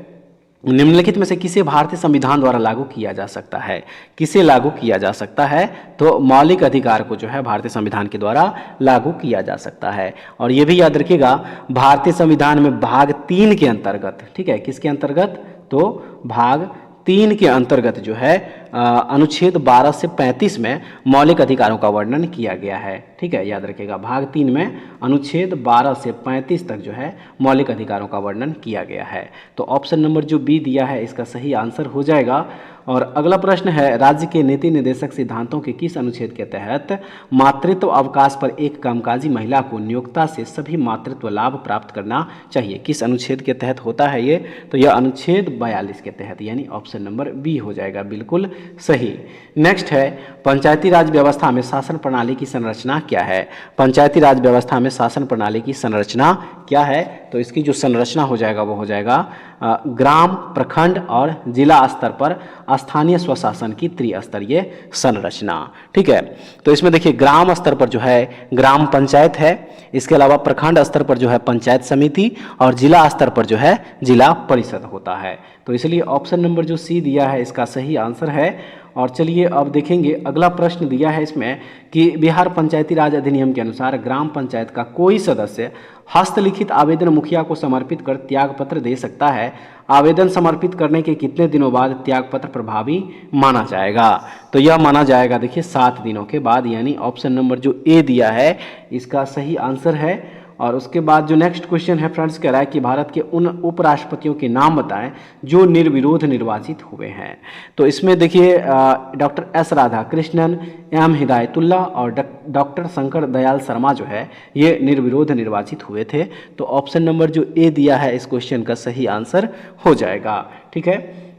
निम्नलिखित में से किसे भारतीय संविधान द्वारा लागू किया जा सकता है? किसे लागू किया जा सकता है? तो मौलिक अधिकार को जो है भारतीय संविधान के द्वारा लागू किया जा सकता है। और ये भी याद रखिएगा, भारतीय संविधान में भाग 3 के अंतर्गत, ठीक है, किसके अंतर्गत? तो भाग 3 के अंतर्गत जो है अनुच्छेद 12 से 35 में मौलिक अधिकारों का वर्णन किया गया है। ठीक है, याद रखिएगा, भाग 3 में अनुच्छेद 12 से 35 तक जो है मौलिक अधिकारों का वर्णन किया गया है। तो ऑप्शन नंबर जो बी दिया है इसका सही आंसर हो जाएगा। और अगला प्रश्न है, राज्य के नीति निर्देशक सिद्धांतों के किस अनुच्छेद के तहत मातृत्व अवकाश पर एक कामकाजी महिला को नियोक्ता से सभी मातृत्व लाभ प्राप्त करना चाहिए? किस अनुच्छेद के तहत होता है ये? तो यह अनुच्छेद 42 के तहत, यानी ऑप्शन नंबर बी हो जाएगा बिल्कुल सही। नेक्स्ट है, पंचायती राज व्यवस्था में शासन प्रणाली की संरचना क्या है? पंचायती राज व्यवस्था में शासन प्रणाली की संरचना क्या है? तो इसकी जो संरचना हो जाएगा वो हो जाएगा ग्राम, प्रखंड और जिला स्तर पर स्थानीय स्वशासन की त्रिस्तरीय संरचना। ठीक है, तो इसमें देखिए ग्राम स्तर पर जो है ग्राम पंचायत है, इसके अलावा प्रखंड स्तर पर जो है पंचायत समिति और जिला स्तर पर जो है जिला परिषद होता है। तो इसलिए ऑप्शन नंबर जो सी दिया है इसका सही आंसर है। और चलिए अब देखेंगे अगला प्रश्न दिया है इसमें कि बिहार पंचायती राज अधिनियम के अनुसार ग्राम पंचायत का कोई सदस्य हस्तलिखित आवेदन मुखिया को समर्पित कर त्यागपत्र दे सकता है। आवेदन समर्पित करने के कितने दिनों बाद त्यागपत्र प्रभावी माना जाएगा? तो यह माना जाएगा देखिए 7 दिनों के बाद, यानी ऑप्शन नंबर जो ए दिया है इसका सही आंसर है। और उसके बाद जो नेक्स्ट क्वेश्चन है फ्रेंड्स, कह रहा है कि भारत के उन उपराष्ट्रपतियों के नाम बताएं जो निर्विरोध निर्वाचित हुए हैं। तो इसमें देखिए doctor S Radhakrishnan, M Hidayatullah और डॉक्टर शंकर दयाल शर्मा जो है ये निर्विरोध निर्वाचित हुए थे। तो ऑप्शन नंबर जो ए दिया है इस क्वेश्चन का सही आंसर हो जाएगा। ठीक है,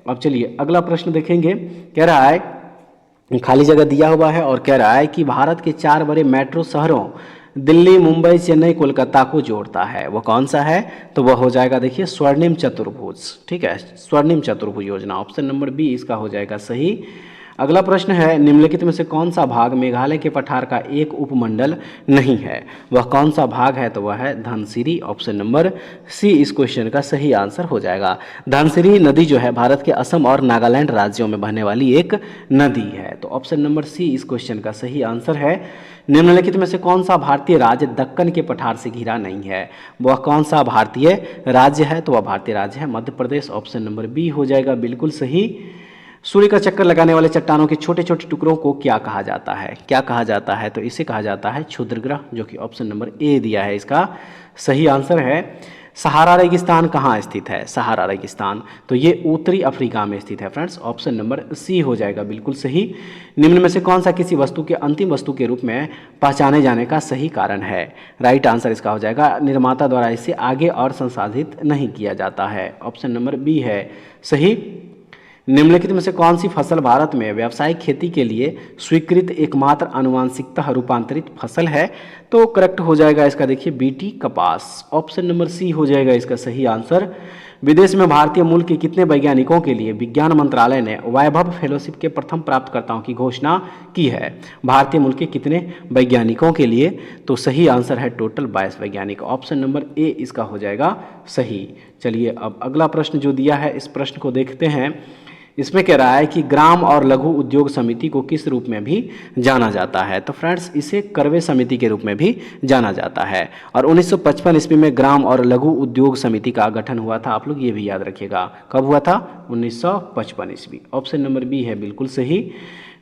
अब चलिए अगला प्रश्न देखेंगे। कह रहा है, खाली जगह दिया हुआ है और कह रहा है कि भारत के 4 बड़े मेट्रो शहरों दिल्ली, मुंबई, चेन्नई, कोलकाता को जोड़ता है, वो कौन सा है? तो वह हो जाएगा देखिए स्वर्णिम चतुर्भुज। ठीक है, स्वर्णिम चतुर्भुज योजना, ऑप्शन नंबर बी इसका हो जाएगा सही। अगला प्रश्न है, निम्नलिखित में से कौन सा भाग मेघालय के पठार का एक उपमंडल नहीं है? वह कौन सा भाग है? तो वह है धनसिरी, ऑप्शन नंबर सी इस क्वेश्चन का सही आंसर हो जाएगा। धनसिरी नदी जो है भारत के असम और नागालैंड राज्यों में बहने वाली एक नदी है। तो ऑप्शन नंबर सी इस क्वेश्चन का सही आंसर है। निम्नलिखित में से कौन सा भारतीय राज्य दक्कन के पठार से घिरा नहीं है? वह कौन सा भारतीय राज्य है? तो वह भारतीय राज्य है Madhya Pradesh, option number B हो जाएगा बिल्कुल सही। सूर्य का चक्कर लगाने वाले चट्टानों के छोटे छोटे टुकड़ों को क्या कहा जाता है? क्या कहा जाता है? तो इसे कहा जाता है क्षुद्रग्रह, जो कि ऑप्शन नंबर ए दिया है इसका सही आंसर है। सहारा रेगिस्तान कहाँ स्थित है? सहारा रेगिस्तान तो ये उत्तरी अफ्रीका में स्थित है फ्रेंड्स, ऑप्शन नंबर सी हो जाएगा बिल्कुल सही। निम्न में से कौन सा किसी वस्तु के अंतिम वस्तु के रूप में पहचाने जाने का सही कारण है? राइट आंसर इसका हो जाएगा निर्माता द्वारा इसे आगे और संसाधित नहीं किया जाता है, ऑप्शन नंबर बी है सही। निम्नलिखित में से कौन सी फसल भारत में व्यावसायिक खेती के लिए स्वीकृत एकमात्र आनुवांशिकता रूपांतरित फसल है? तो करेक्ट हो जाएगा इसका देखिए बीटी कपास। ऑप्शन नंबर सी हो जाएगा इसका सही आंसर। विदेश में भारतीय मूल के कितने वैज्ञानिकों के लिए विज्ञान मंत्रालय ने वैभव फेलोशिप के प्रथम प्राप्तकर्ताओं की घोषणा की है? भारतीय मूल के कितने वैज्ञानिकों के लिए? तो सही आंसर है टोटल 22 वैज्ञानिक। ऑप्शन नंबर ए इसका हो जाएगा सही। चलिए अब अगला प्रश्न जो दिया है इस प्रश्न को देखते हैं। इसमें कह रहा है कि ग्राम और लघु उद्योग समिति को किस रूप में भी जाना जाता है? तो फ्रेंड्स इसे करवे समिति के रूप में भी जाना जाता है। और 1955 ईस्वी में ग्राम और लघु उद्योग समिति का गठन हुआ था। आप लोग ये भी याद रखिएगा, कब हुआ था? 1955 ईस्वी। ऑप्शन नंबर बी है बिल्कुल सही।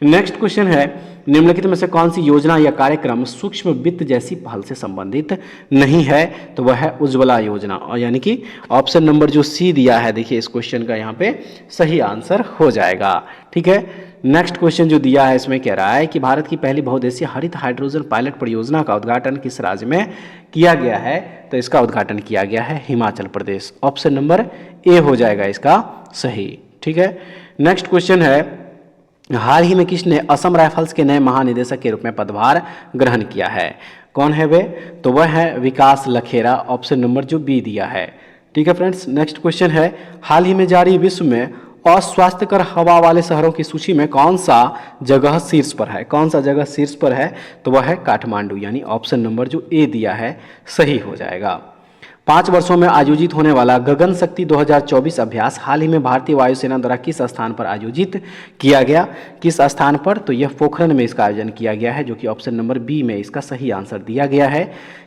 नेक्स्ट क्वेश्चन है, निम्नलिखित में से कौन सी योजना या कार्यक्रम सूक्ष्म वित्त जैसी पहल से संबंधित नहीं है? तो वह है उज्ज्वला योजना। और यानी कि ऑप्शन नंबर जो सी दिया है देखिए इस क्वेश्चन का यहाँ पे सही आंसर हो जाएगा। ठीक है, नेक्स्ट क्वेश्चन जो दिया है इसमें कह रहा है कि भारत की पहली बहुउद्देशीय हरित हाइड्रोजन पायलट परियोजना का उद्घाटन किस राज्य में किया गया है? तो इसका उद्घाटन किया गया है हिमाचल प्रदेश। ऑप्शन नंबर ए हो जाएगा इसका सही। ठीक है, नेक्स्ट क्वेश्चन है, हाल ही में किसने असम राइफल्स के नए महानिदेशक के रूप में पदभार ग्रहण किया है? कौन है वे? तो वह है विकास लखेरा। ऑप्शन नंबर जो बी दिया है। ठीक है फ्रेंड्स, नेक्स्ट क्वेश्चन है, हाल ही में जारी विश्व में अस्वास्थ्यकर हवा वाले शहरों की सूची में कौन सा जगह शीर्ष पर है? कौन सा जगह शीर्ष पर है? तो वह है काठमांडू। यानी ऑप्शन नंबर जो ए दिया है सही हो जाएगा। 5 वर्षों में आयोजित होने वाला गगन शक्ति 2024 अभ्यास हाल ही में भारतीय वायुसेना द्वारा किस स्थान पर आयोजित किया गया? किस स्थान पर? तो यह पोखरण में इसका आयोजन किया गया है, जो कि ऑप्शन नंबर बी में इसका सही आंसर दिया गया है।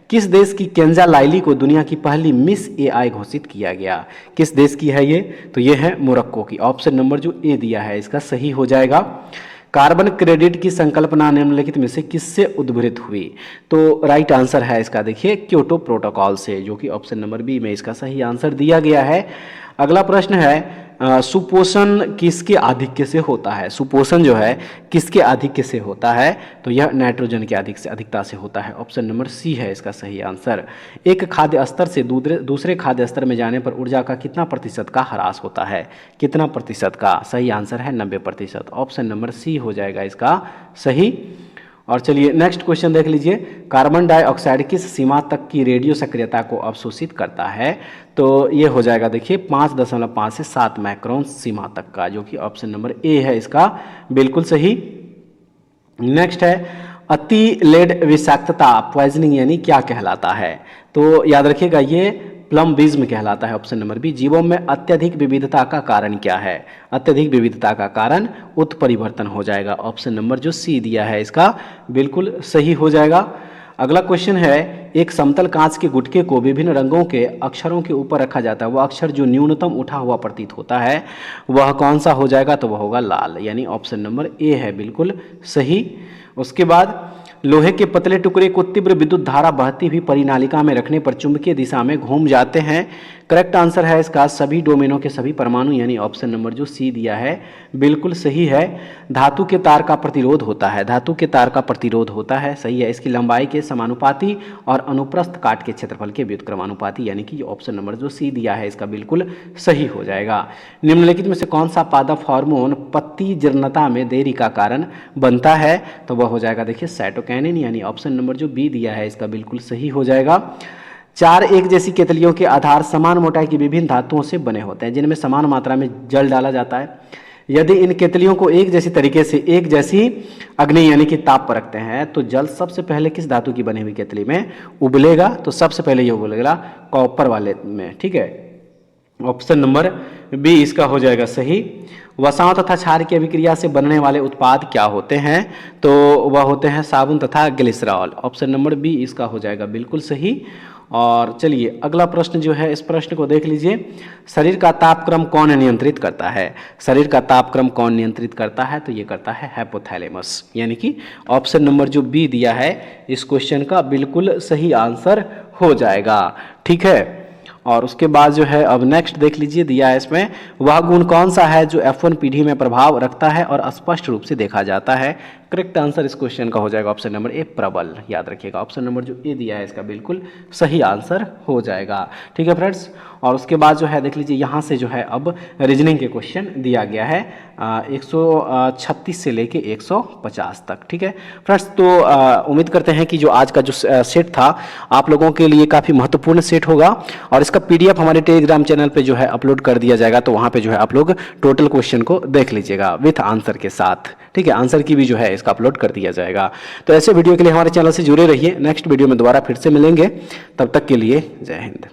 किस देश की केंजा लाइली को दुनिया की पहली मिस एआई घोषित किया गया? किस देश की है ये? तो ये है मोरक्को की। ऑप्शन नंबर जो ए दिया है इसका सही हो जाएगा। कार्बन क्रेडिट की संकल्पना निम्नलिखित में से किससे उद्भूत हुई? तो राइट आंसर है इसका देखिए क्योटो प्रोटोकॉल से, जो कि ऑप्शन नंबर बी में इसका सही आंसर दिया गया है। अगला प्रश्न है, सुपोषण किसके आधिक्य से होता है? सुपोषण जो है किसके आधिक्य से होता है? तो यह नाइट्रोजन के अधिकता से होता है। ऑप्शन नंबर सी है इसका सही आंसर। एक खाद्य स्तर से दूसरे खाद्य स्तर में जाने पर ऊर्जा का कितना प्रतिशत का ह्रास होता है? कितना प्रतिशत का? सही आंसर है 90%। ऑप्शन नंबर सी हो जाएगा इसका सही। और चलिए नेक्स्ट क्वेश्चन देख लीजिए, कार्बन डाइऑक्साइड किस सीमा तक की रेडियो सक्रियता को अवशोषित करता है? तो ये हो जाएगा देखिए 5.5 से 7 माइक्रोन सीमा तक का, जो कि ऑप्शन नंबर ए है इसका बिल्कुल सही। नेक्स्ट है, अति लेड विषाक्तता पॉइजनिंग यानी क्या कहलाता है? तो याद रखिएगा ये प्लम्बिज्म कहलाता है। Option number B. जीवों में अत्यधिक विविधता का कारण क्या है? अत्यधिक विविधता का कारण उत्परिवर्तन हो जाएगा। ऑप्शन नंबर जो सी दिया है इसका बिल्कुल सही हो जाएगा। अगला क्वेश्चन है, एक समतल कांच के गुटके को विभिन्न रंगों के अक्षरों के ऊपर रखा जाता है, वह अक्षर जो न्यूनतम उठा हुआ प्रतीत होता है वह कौन सा हो जाएगा? तो वह होगा लाल। यानी ऑप्शन नंबर ए है बिल्कुल सही। उसके बाद लोहे के पतले टुकड़े को तीव्र विद्युत धारा बहती हुई परिनालिका में रखने पर चुंबकीय दिशा में घूम जाते हैं। करेक्ट आंसर है इसका सभी डोमेनों के सभी परमाणु, यानी ऑप्शन नंबर जो सी दिया है बिल्कुल सही है। धातु के तार का प्रतिरोध होता है, धातु के तार का प्रतिरोध होता है, सही है। इसकी लंबाई के समानुपाती और अनुप्रस्थ काट के क्षेत्रफल के व्युत्क्रमानुपाती, यानी कि ऑप्शन नंबर जो सी दिया है इसका बिल्कुल सही हो जाएगा। निम्नलिखित में से कौन सा पादप हार्मोन पत्ती जीर्णता में देरी का कारण बनता है? तो वह हो जाएगा देखिए साइटोकिनिन, यानी ऑप्शन नंबर जो बी दिया है इसका बिल्कुल सही हो जाएगा। 4 एक जैसी केतलियों के आधार समान मोटाई की विभिन्न धातुओं से बने होते हैं, जिनमें समान मात्रा में जल डाला जाता है। यदि इन केतलियों को एक जैसी तरीके से एक जैसी अग्नि यानी कि ताप पर रखते हैं तो जल सबसे पहले किस धातु की बनी हुई केतली में उबलेगा? तो सबसे पहले ये उबलेगा कॉपर वाले में। ठीक है, ऑप्शन नंबर बी इसका हो जाएगा सही। वसाओं तथा क्षार की अभिक्रिया से बनने वाले उत्पाद क्या होते हैं? तो वह होते हैं साबुन तथा ग्लिसरॉल। ऑप्शन नंबर बी इसका हो जाएगा बिल्कुल सही। और चलिए अगला प्रश्न जो है इस प्रश्न को देख लीजिए, शरीर का तापक्रम कौन नियंत्रित करता है? शरीर का तापक्रम कौन नियंत्रित करता है? तो ये करता है हाइपोथैलेमस, यानी कि ऑप्शन नंबर जो बी दिया है इस क्वेश्चन का बिल्कुल सही आंसर हो जाएगा। ठीक है, और उसके बाद जो है अब नेक्स्ट देख लीजिए, दिया है इसमें, वह गुण कौन सा है जो F1 पीढ़ी में प्रभाव रखता है और स्पष्ट रूप से देखा जाता है? करेक्ट आंसर इस क्वेश्चन का हो जाएगा ऑप्शन नंबर ए प्रबल। याद रखिएगा ऑप्शन नंबर जो ए दिया है इसका बिल्कुल सही आंसर हो जाएगा। ठीक है फ्रेंड्स, और उसके बाद जो है देख लीजिए यहाँ से जो है अब रीजनिंग के क्वेश्चन दिया गया है 136 से लेके 150 तक। ठीक है फ्रेंड्स, तो उम्मीद करते हैं कि जो आज का जो सेट था आप लोगों के लिए काफ़ी महत्वपूर्ण सेट होगा, और इसका PDF हमारे टेलीग्राम चैनल पे जो है अपलोड कर दिया जाएगा, तो वहाँ पे जो है आप लोग टोटल क्वेश्चन को देख लीजिएगा विथ आंसर के साथ। ठीक है, आंसर की भी जो है इसका अपलोड कर दिया जाएगा। तो ऐसे वीडियो के लिए हमारे चैनल से जुड़े रहिए। नेक्स्ट वीडियो में दोबारा फिर से मिलेंगे, तब तक के लिए जय हिंद।